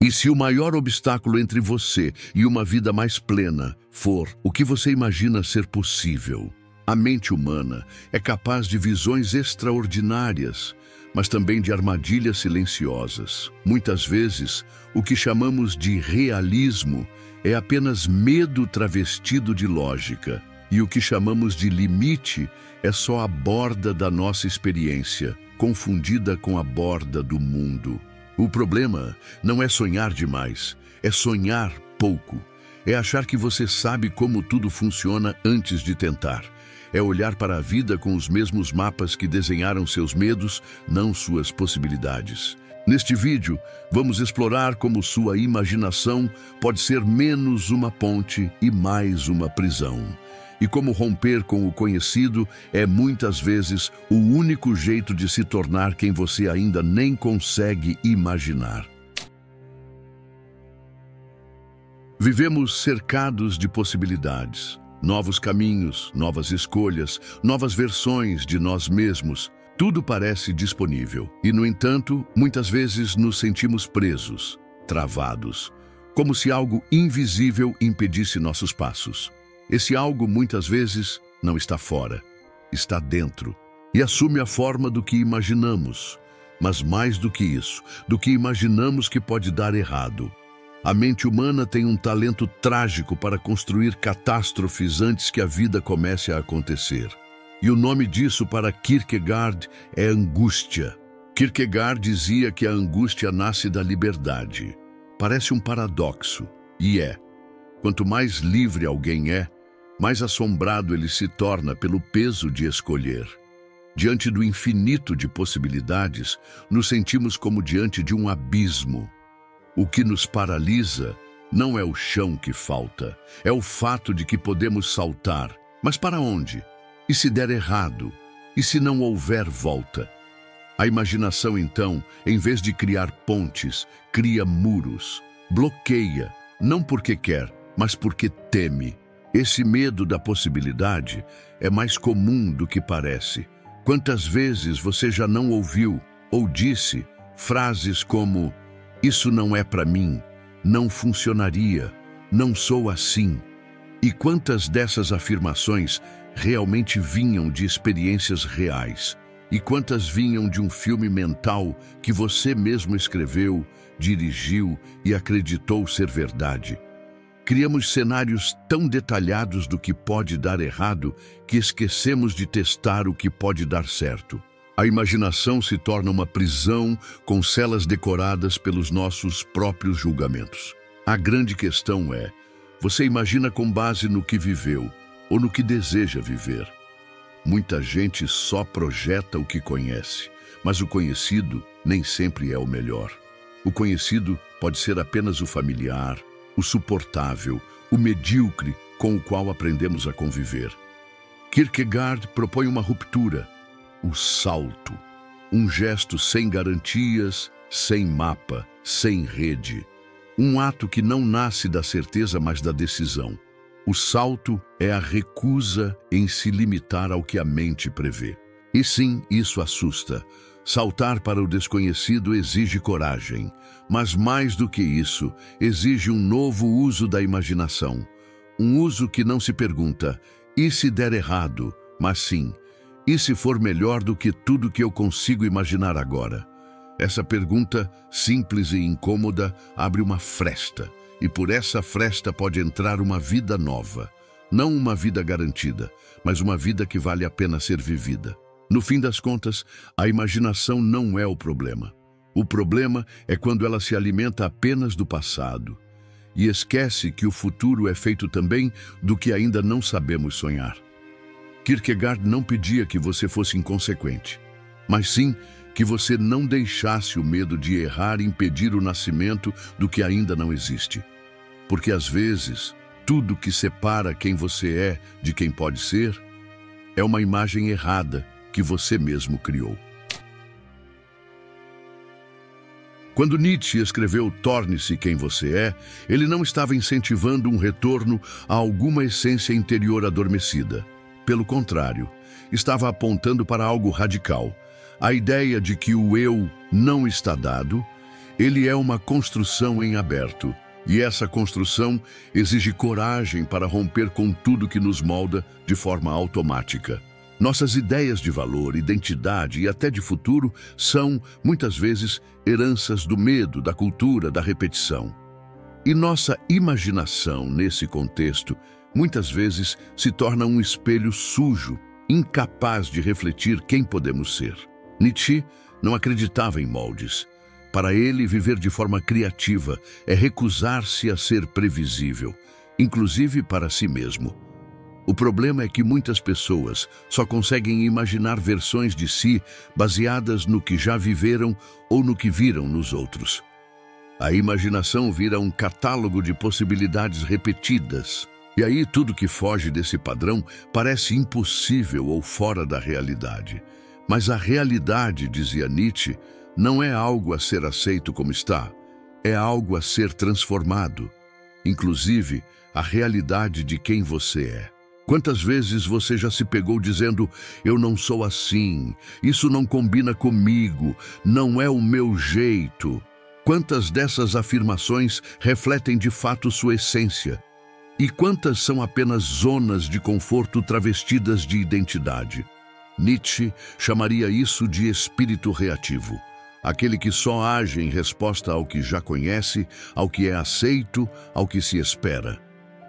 E se o maior obstáculo entre você e uma vida mais plena for o que você imagina ser possível? A mente humana é capaz de visões extraordinárias, mas também de armadilhas silenciosas. Muitas vezes, o que chamamos de realismo é apenas medo travestido de lógica, e o que chamamos de limite é só a borda da nossa experiência, confundida com a borda do mundo. O problema não é sonhar demais, é sonhar pouco. É achar que você sabe como tudo funciona antes de tentar. É olhar para a vida com os mesmos mapas que desenharam seus medos, não suas possibilidades. Neste vídeo, vamos explorar como sua imaginação pode ser menos uma ponte e mais uma prisão. E como romper com o conhecido é muitas vezes o único jeito de se tornar quem você ainda nem consegue imaginar. Vivemos cercados de possibilidades, novos caminhos, novas escolhas, novas versões de nós mesmos. Tudo parece disponível e, no entanto, muitas vezes nos sentimos presos, travados, como se algo invisível impedisse nossos passos. Esse algo, muitas vezes, não está fora, está dentro e assume a forma do que imaginamos, mas mais do que isso, do que imaginamos que pode dar errado. A mente humana tem um talento trágico para construir catástrofes antes que a vida comece a acontecer. E o nome disso para Kierkegaard é angústia. Kierkegaard dizia que a angústia nasce da liberdade. Parece um paradoxo, e é. Quanto mais livre alguém é, mais assombrado ele se torna pelo peso de escolher. Diante do infinito de possibilidades, nos sentimos como diante de um abismo. O que nos paralisa não é o chão que falta, é o fato de que podemos saltar. Mas para onde? E se der errado? E se não houver volta? A imaginação, então, em vez de criar pontes, cria muros, bloqueia, não porque quer, mas porque teme. Esse medo da possibilidade é mais comum do que parece. Quantas vezes você já não ouviu ou disse frases como: "Isso não é para mim, não funcionaria, não sou assim"? E quantas dessas afirmações realmente vinham de experiências reais? E quantas vinham de um filme mental que você mesmo escreveu, dirigiu e acreditou ser verdade? Criamos cenários tão detalhados do que pode dar errado que esquecemos de testar o que pode dar certo. A imaginação se torna uma prisão com celas decoradas pelos nossos próprios julgamentos. A grande questão é: você imagina com base no que viveu ou no que deseja viver? Muita gente só projeta o que conhece, mas o conhecido nem sempre é o melhor. O conhecido pode ser apenas o familiar, o suportável, o medíocre com o qual aprendemos a conviver. Kierkegaard propõe uma ruptura, o salto, um gesto sem garantias, sem mapa, sem rede. Um ato que não nasce da certeza, mas da decisão. O salto é a recusa em se limitar ao que a mente prevê. E sim, isso assusta. Saltar para o desconhecido exige coragem, mas mais do que isso, exige um novo uso da imaginação. Um uso que não se pergunta: e se der errado? Mas sim: e se for melhor do que tudo que eu consigo imaginar agora? Essa pergunta, simples e incômoda, abre uma fresta, e por essa fresta pode entrar uma vida nova. Não uma vida garantida, mas uma vida que vale a pena ser vivida. No fim das contas, a imaginação não é o problema. O problema é quando ela se alimenta apenas do passado e esquece que o futuro é feito também do que ainda não sabemos sonhar. Kierkegaard não pedia que você fosse inconsequente, mas sim que você não deixasse o medo de errar impedir o nascimento do que ainda não existe. Porque às vezes, tudo que separa quem você é de quem pode ser é uma imagem errada que você mesmo criou. Quando Nietzsche escreveu "Torne-se quem você é", ele não estava incentivando um retorno a alguma essência interior adormecida. Pelo contrário, estava apontando para algo radical: a ideia de que o eu não está dado, Ele é uma construção em aberto, e essa construção exige coragem para romper com tudo que nos molda de forma automática. Nossas ideias de valor, identidade e até de futuro são, muitas vezes, heranças do medo, da cultura, da repetição. E nossa imaginação, nesse contexto, muitas vezes se torna um espelho sujo, incapaz de refletir quem podemos ser. Nietzsche não acreditava em moldes. Para ele, viver de forma criativa é recusar-se a ser previsível, inclusive para si mesmo. O problema é que muitas pessoas só conseguem imaginar versões de si baseadas no que já viveram ou no que viram nos outros. A imaginação vira um catálogo de possibilidades repetidas. E aí tudo que foge desse padrão parece impossível ou fora da realidade. Mas a realidade, dizia Nietzsche, não é algo a ser aceito como está, é algo a ser transformado. Inclusive, a realidade de quem você é. Quantas vezes você já se pegou dizendo, eu não sou assim, isso não combina comigo, não é o meu jeito? Quantas dessas afirmações refletem de fato sua essência? E quantas são apenas zonas de conforto travestidas de identidade? Nietzsche chamaria isso de espírito reativo. Aquele que só age em resposta ao que já conhece, ao que é aceito, ao que se espera.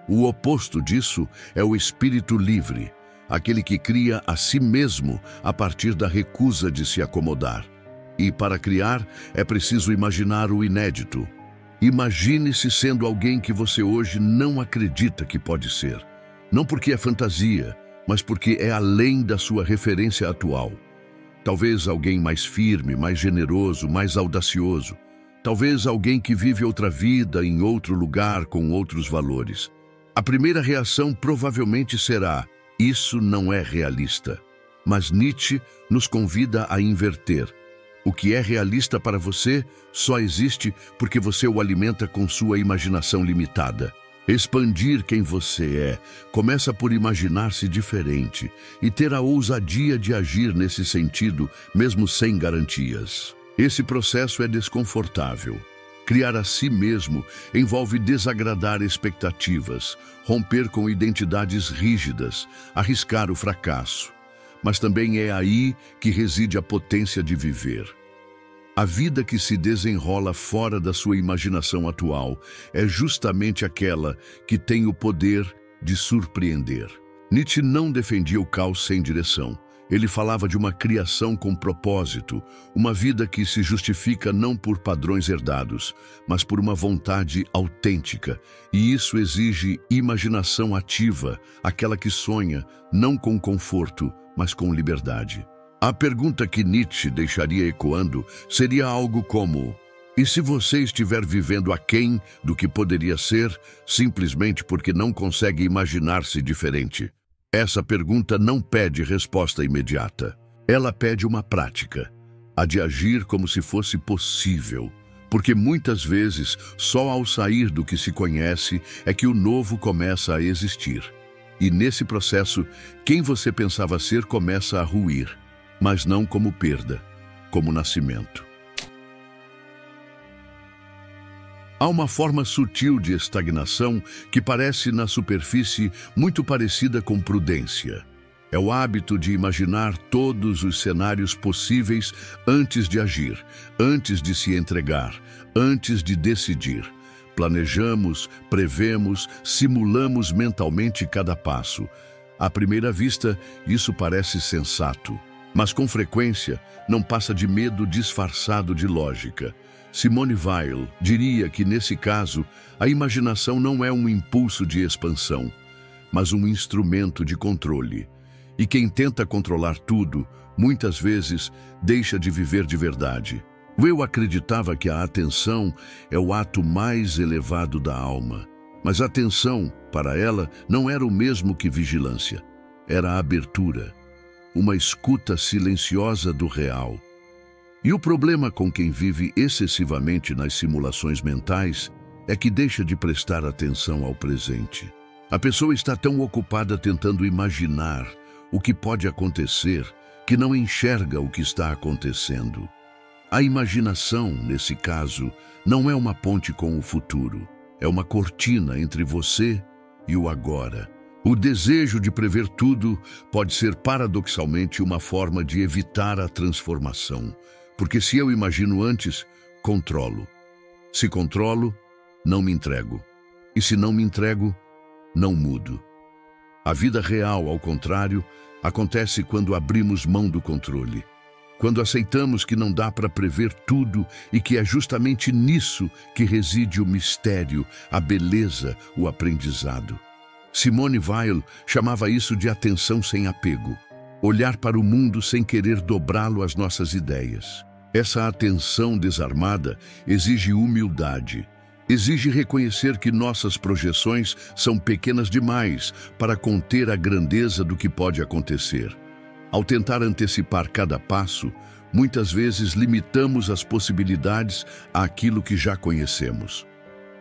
O oposto disso é o espírito livre, aquele que cria a si mesmo a partir da recusa de se acomodar. E para criar é preciso imaginar o inédito. Imagine-se sendo alguém que você hoje não acredita que pode ser. Não porque é fantasia, mas porque é além da sua referência atual. Talvez alguém mais firme, mais generoso, mais audacioso. Talvez alguém que vive outra vida em outro lugar com outros valores. A primeira reação provavelmente será: isso não é realista. Mas Nietzsche nos convida a inverter. O que é realista para você só existe porque você o alimenta com sua imaginação limitada. Expandir quem você é começa por imaginar-se diferente e ter a ousadia de agir nesse sentido, mesmo sem garantias. Esse processo é desconfortável. Criar a si mesmo envolve desagradar expectativas, romper com identidades rígidas, arriscar o fracasso. Mas também é aí que reside a potência de viver. A vida que se desenrola fora da sua imaginação atual é justamente aquela que tem o poder de surpreender. Nietzsche não defendia o caos sem direção. Ele falava de uma criação com propósito, uma vida que se justifica não por padrões herdados, mas por uma vontade autêntica. E isso exige imaginação ativa, aquela que sonha, não com conforto, mas com liberdade. A pergunta que Nietzsche deixaria ecoando seria algo como: e se você estiver vivendo aquém do que poderia ser, simplesmente porque não consegue imaginar-se diferente? Essa pergunta não pede resposta imediata. Ela pede uma prática, a de agir como se fosse possível. Porque muitas vezes, só ao sair do que se conhece é que o novo começa a existir. E nesse processo, quem você pensava ser começa a ruir. Mas não como perda, como nascimento. Há uma forma sutil de estagnação que parece, na superfície, muito parecida com prudência. É o hábito de imaginar todos os cenários possíveis antes de agir, antes de se entregar, antes de decidir. Planejamos, prevemos, simulamos mentalmente cada passo. À primeira vista, isso parece sensato. Mas com frequência não passa de medo disfarçado de lógica. Simone Weil diria que nesse caso a imaginação não é um impulso de expansão, mas um instrumento de controle. E quem tenta controlar tudo, muitas vezes deixa de viver de verdade. Weil acreditava que a atenção é o ato mais elevado da alma. Mas a atenção, para ela, não era o mesmo que vigilância. Era a abertura. Uma escuta silenciosa do real. E o problema com quem vive excessivamente nas simulações mentais é que deixa de prestar atenção ao presente. A pessoa está tão ocupada tentando imaginar o que pode acontecer que não enxerga o que está acontecendo. A imaginação, nesse caso, não é uma ponte com o futuro. É uma cortina entre você e o agora. O desejo de prever tudo pode ser paradoxalmente uma forma de evitar a transformação. Porque se eu imagino antes, controlo. Se controlo, não me entrego. E se não me entrego, não mudo. A vida real, ao contrário, acontece quando abrimos mão do controle. Quando aceitamos que não dá para prever tudo e que é justamente nisso que reside o mistério, a beleza, o aprendizado. Simone Weil chamava isso de atenção sem apego. Olhar para o mundo sem querer dobrá-lo às nossas ideias. Essa atenção desarmada exige humildade. Exige reconhecer que nossas projeções são pequenas demais para conter a grandeza do que pode acontecer. Ao tentar antecipar cada passo, muitas vezes limitamos as possibilidades àquilo que já conhecemos.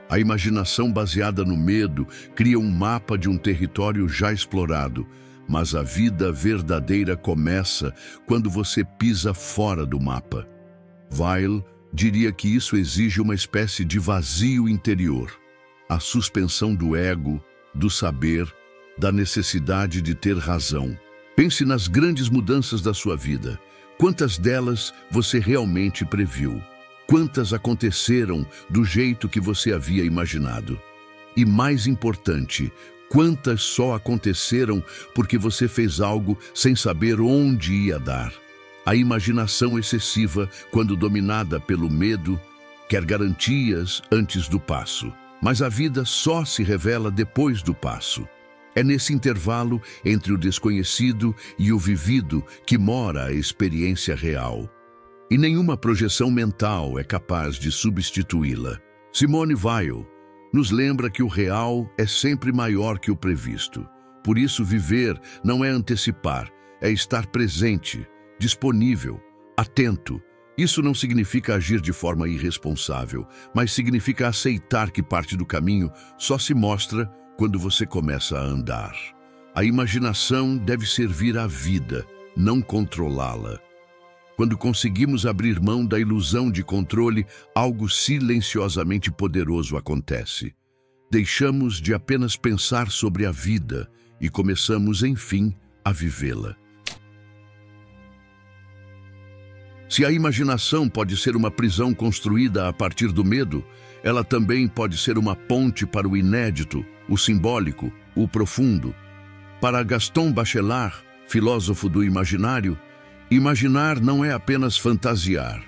A imaginação baseada no medo cria um mapa de um território já explorado, mas a vida verdadeira começa quando você pisa fora do mapa. Weil diria que isso exige uma espécie de vazio interior, a suspensão do ego, do saber, da necessidade de ter razão. Pense nas grandes mudanças da sua vida. Quantas delas você realmente previu? Quantas aconteceram do jeito que você havia imaginado? E mais importante, quantas só aconteceram porque você fez algo sem saber onde ia dar? A imaginação excessiva, quando dominada pelo medo, quer garantias antes do passo. Mas a vida só se revela depois do passo. É nesse intervalo entre o desconhecido e o vivido que mora a experiência real. E nenhuma projeção mental é capaz de substituí-la. Simone Weil nos lembra que o real é sempre maior que o previsto. Por isso, viver não é antecipar, é estar presente, disponível, atento. Isso não significa agir de forma irresponsável, mas significa aceitar que parte do caminho só se mostra quando você começa a andar. A imaginação deve servir à vida, não controlá-la. Quando conseguimos abrir mão da ilusão de controle, algo silenciosamente poderoso acontece. Deixamos de apenas pensar sobre a vida e começamos, enfim, a vivê-la. Se a imaginação pode ser uma prisão construída a partir do medo, ela também pode ser uma ponte para o inédito, o simbólico, o profundo. Para Gaston Bachelard, filósofo do imaginário, imaginar não é apenas fantasiar,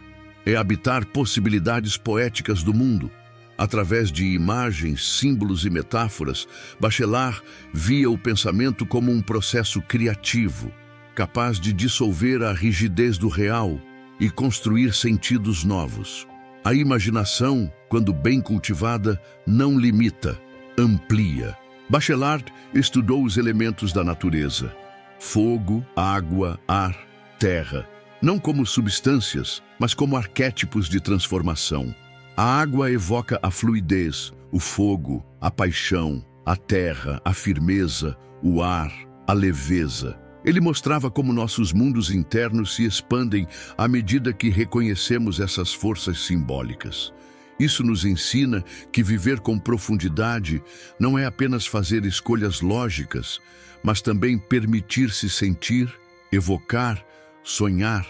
é habitar possibilidades poéticas do mundo. Através de imagens, símbolos e metáforas, Bachelard via o pensamento como um processo criativo, capaz de dissolver a rigidez do real e construir sentidos novos. A imaginação, quando bem cultivada, não limita, amplia. Bachelard estudou os elementos da natureza: fogo, água, ar, terra, não como substâncias, mas como arquétipos de transformação. A água evoca a fluidez, o fogo, a paixão, a terra, a firmeza, o ar, a leveza. Ele mostrava como nossos mundos internos se expandem à medida que reconhecemos essas forças simbólicas. Isso nos ensina que viver com profundidade não é apenas fazer escolhas lógicas, mas também permitir-se sentir, evocar, sonhar.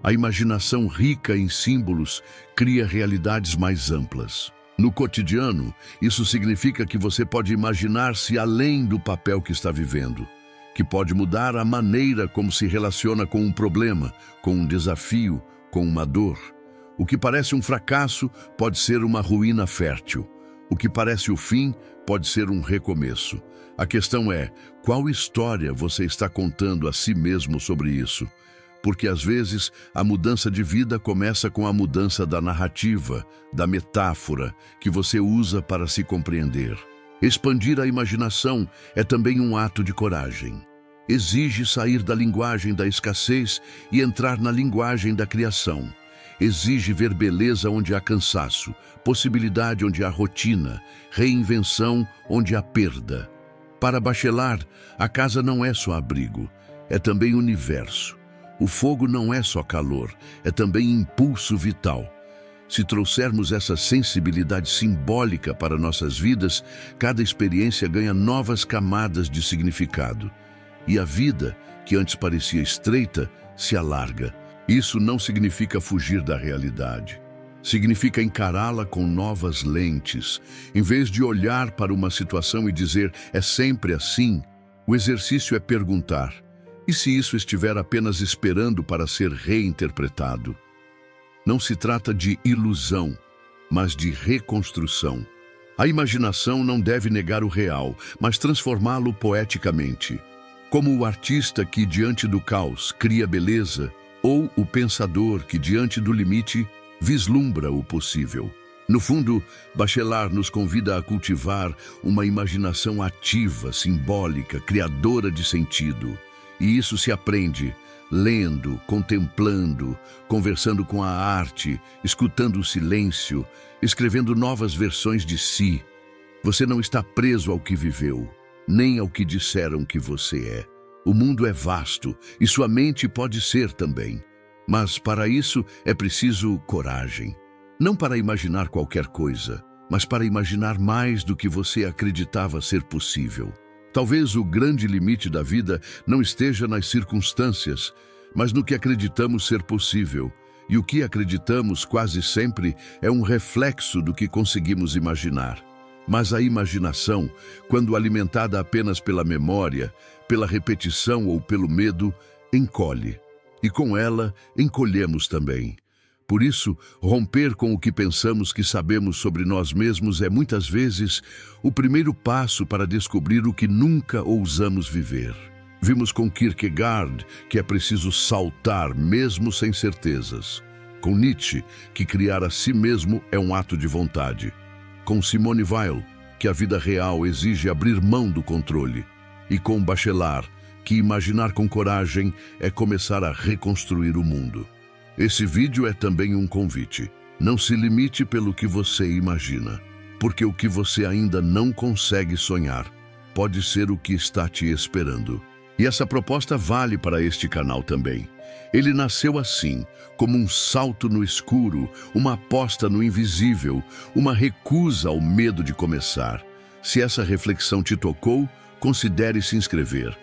A imaginação rica em símbolos cria realidades mais amplas. No cotidiano, isso significa que você pode imaginar-se além do papel que está vivendo, que pode mudar a maneira como se relaciona com um problema, com um desafio, com uma dor. O que parece um fracasso pode ser uma ruína fértil. O que parece o fim pode ser um recomeço. A questão é, qual história você está contando a si mesmo sobre isso? Porque às vezes a mudança de vida começa com a mudança da narrativa, da metáfora que você usa para se compreender. Expandir a imaginação é também um ato de coragem. Exige sair da linguagem da escassez e entrar na linguagem da criação. Exige ver beleza onde há cansaço, possibilidade onde há rotina, reinvenção onde há perda. Para Bachelard, a casa não é só abrigo, é também universo. O fogo não é só calor, é também impulso vital. Se trouxermos essa sensibilidade simbólica para nossas vidas, cada experiência ganha novas camadas de significado. E a vida, que antes parecia estreita, se alarga. Isso não significa fugir da realidade. Significa encará-la com novas lentes. Em vez de olhar para uma situação e dizer, é sempre assim, o exercício é perguntar, e se isso estiver apenas esperando para ser reinterpretado? Não se trata de ilusão, mas de reconstrução. A imaginação não deve negar o real, mas transformá-lo poeticamente. Como o artista que, diante do caos, cria beleza, ou o pensador que, diante do limite, vislumbra o possível. No fundo, Bachelard nos convida a cultivar uma imaginação ativa, simbólica, criadora de sentido. E isso se aprende lendo, contemplando, conversando com a arte, escutando o silêncio, escrevendo novas versões de si. Você não está preso ao que viveu, nem ao que disseram que você é. O mundo é vasto e sua mente pode ser também. Mas para isso é preciso coragem. Não para imaginar qualquer coisa, mas para imaginar mais do que você acreditava ser possível. Talvez o grande limite da vida não esteja nas circunstâncias, mas no que acreditamos ser possível. E o que acreditamos quase sempre é um reflexo do que conseguimos imaginar. Mas a imaginação, quando alimentada apenas pela memória, pela repetição ou pelo medo, encolhe. E com ela, encolhemos também. Por isso, romper com o que pensamos que sabemos sobre nós mesmos é muitas vezes o primeiro passo para descobrir o que nunca ousamos viver. Vimos com Kierkegaard que é preciso saltar mesmo sem certezas. Com Nietzsche, que criar a si mesmo é um ato de vontade. Com Simone Weil, que a vida real exige abrir mão do controle. E com Bachelard, que imaginar com coragem é começar a reconstruir o mundo. Esse vídeo é também um convite. Não se limite pelo que você imagina, porque o que você ainda não consegue sonhar pode ser o que está te esperando. E essa proposta vale para este canal também. Ele nasceu assim, como um salto no escuro, uma aposta no invisível, uma recusa ao medo de começar. Se essa reflexão te tocou, considere se inscrever.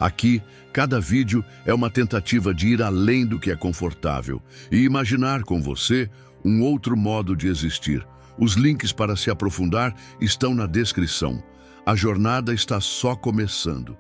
Aqui, cada vídeo é uma tentativa de ir além do que é confortável e imaginar com você um outro modo de existir. Os links para se aprofundar estão na descrição. A jornada está só começando.